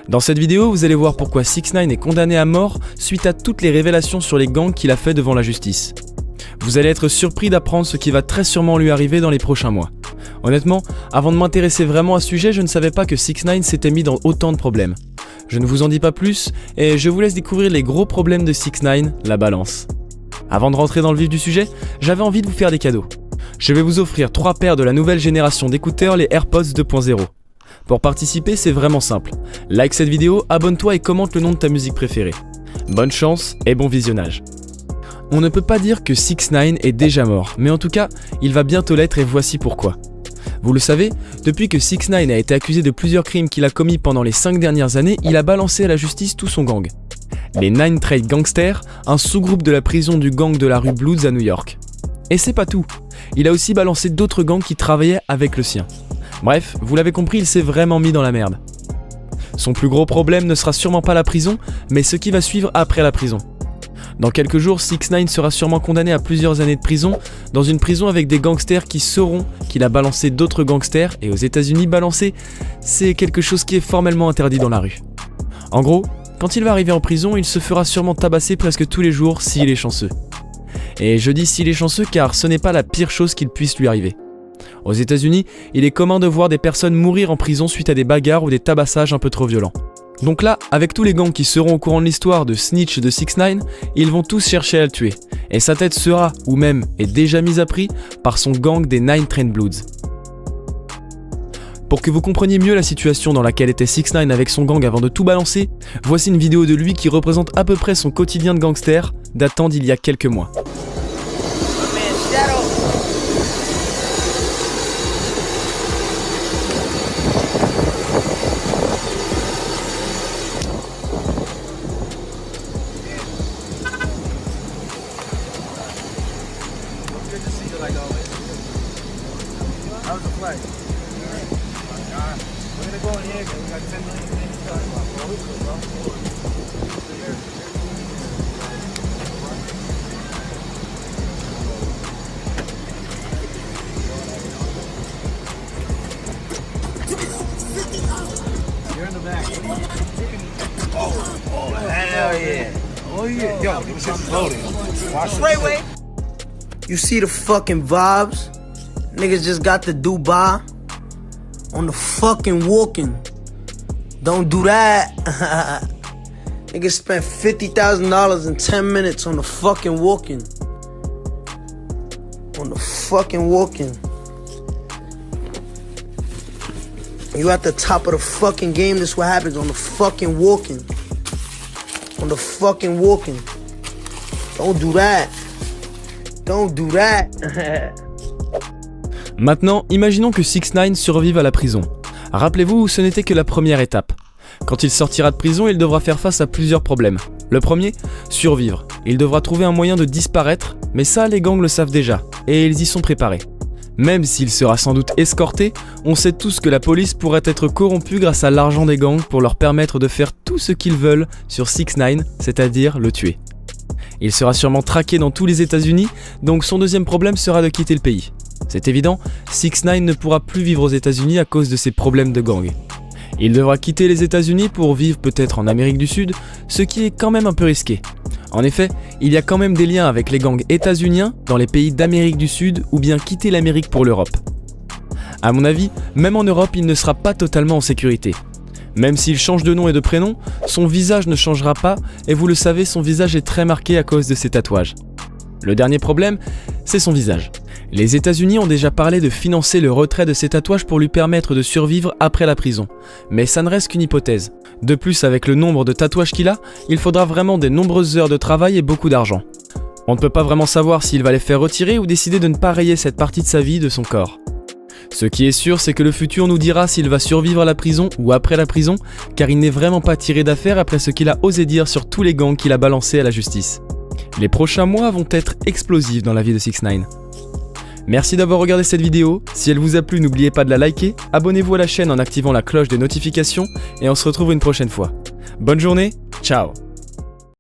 Dans cette vidéo, vous allez voir pourquoi 6ix9ine est condamné à mort suite à toutes les révélations sur les gangs qu'il a fait devant la justice. Vous allez être surpris d'apprendre ce qui va très sûrement lui arriver dans les prochains mois. Honnêtement, avant de m'intéresser vraiment à ce sujet, je ne savais pas que 6ix9ine s'était mis dans autant de problèmes. Je ne vous en dis pas plus et je vous laisse découvrir les gros problèmes de 6ix9ine, la balance. Avant de rentrer dans le vif du sujet, j'avais envie de vous faire des cadeaux. Je vais vous offrir 3 paires de la nouvelle génération d'écouteurs, les AirPods 2.0. Pour participer, c'est vraiment simple. Like cette vidéo, abonne-toi et commente le nom de ta musique préférée. Bonne chance et bon visionnage. On ne peut pas dire que 6ix9ine est déjà mort, mais en tout cas, il va bientôt l'être et voici pourquoi. Vous le savez, depuis que 6ix9ine a été accusé de plusieurs crimes qu'il a commis pendant les 5 dernières années, il a balancé à la justice tout son gang. Les 9 Trade Gangsters, un sous-groupe de la prison du gang de la rue Bloods à New York. Et c'est pas tout, il a aussi balancé d'autres gangs qui travaillaient avec le sien. Bref, vous l'avez compris, il s'est vraiment mis dans la merde. Son plus gros problème ne sera sûrement pas la prison, mais ce qui va suivre après la prison. Dans quelques jours, 6ix9ine sera sûrement condamné à plusieurs années de prison, dans une prison avec des gangsters qui sauront qu'il a balancé d'autres gangsters, et aux États-Unis, balancer, c'est quelque chose qui est formellement interdit dans la rue. En gros, quand il va arriver en prison, il se fera sûrement tabasser presque tous les jours s'il est chanceux. Et je dis s'il est chanceux car ce n'est pas la pire chose qu'il puisse lui arriver. Aux États-Unis, il est commun de voir des personnes mourir en prison suite à des bagarres ou des tabassages un peu trop violents. Donc là, avec tous les gangs qui seront au courant de l'histoire de Snitch de 6ix9ine, ils vont tous chercher à le tuer. Et sa tête sera, ou même est déjà mise à prix, par son gang des 9 Trade Bloods. Pour que vous compreniez mieux la situation dans laquelle était 6ix9ine avec son gang avant de tout balancer, voici une vidéo de lui qui représente à peu près son quotidien de gangster, datant d'il y a quelques mois. You see the fucking vibes? Niggas just got to Dubai on the fucking walking. Don't do that. Niggas spent $50,000 in 10 minutes on the fucking walking. On the fucking walking. You at the top of the fucking game, this what happens on the fucking walking. On the fucking walking. Don't do that. Don't do that. Maintenant, imaginons que 6ix9ine survive à la prison. Rappelez-vous, ce n'était que la première étape. Quand il sortira de prison, il devra faire face à plusieurs problèmes. Le premier, survivre. Il devra trouver un moyen de disparaître, mais ça, les gangs le savent déjà, et ils y sont préparés. Même s'il sera sans doute escorté, on sait tous que la police pourrait être corrompue grâce à l'argent des gangs pour leur permettre de faire tout ce qu'ils veulent sur 6ix9ine, c'est-à-dire le tuer. Il sera sûrement traqué dans tous les États-Unis, donc son deuxième problème sera de quitter le pays. C'est évident, 6ix9ine ne pourra plus vivre aux États-Unis à cause de ses problèmes de gang. Il devra quitter les États-Unis pour vivre peut-être en Amérique du Sud, ce qui est quand même un peu risqué. En effet, il y a quand même des liens avec les gangs états-uniens dans les pays d'Amérique du Sud ou bien quitter l'Amérique pour l'Europe. À mon avis, même en Europe, il ne sera pas totalement en sécurité. Même s'il change de nom et de prénom, son visage ne changera pas et vous le savez, son visage est très marqué à cause de ses tatouages. Le dernier problème, c'est son visage. Les États-Unis ont déjà parlé de financer le retrait de ses tatouages pour lui permettre de survivre après la prison. Mais ça ne reste qu'une hypothèse. De plus, avec le nombre de tatouages qu'il a, il faudra vraiment de nombreuses heures de travail et beaucoup d'argent. On ne peut pas vraiment savoir s'il va les faire retirer ou décider de ne pas rayer cette partie de sa vie de son corps. Ce qui est sûr, c'est que le futur nous dira s'il va survivre à la prison ou après la prison, car il n'est vraiment pas tiré d'affaire après ce qu'il a osé dire sur tous les gangs qu'il a balancés à la justice. Les prochains mois vont être explosifs dans la vie de 6ix9ine. Merci d'avoir regardé cette vidéo, si elle vous a plu n'oubliez pas de la liker, abonnez-vous à la chaîne en activant la cloche des notifications et on se retrouve une prochaine fois. Bonne journée, ciao.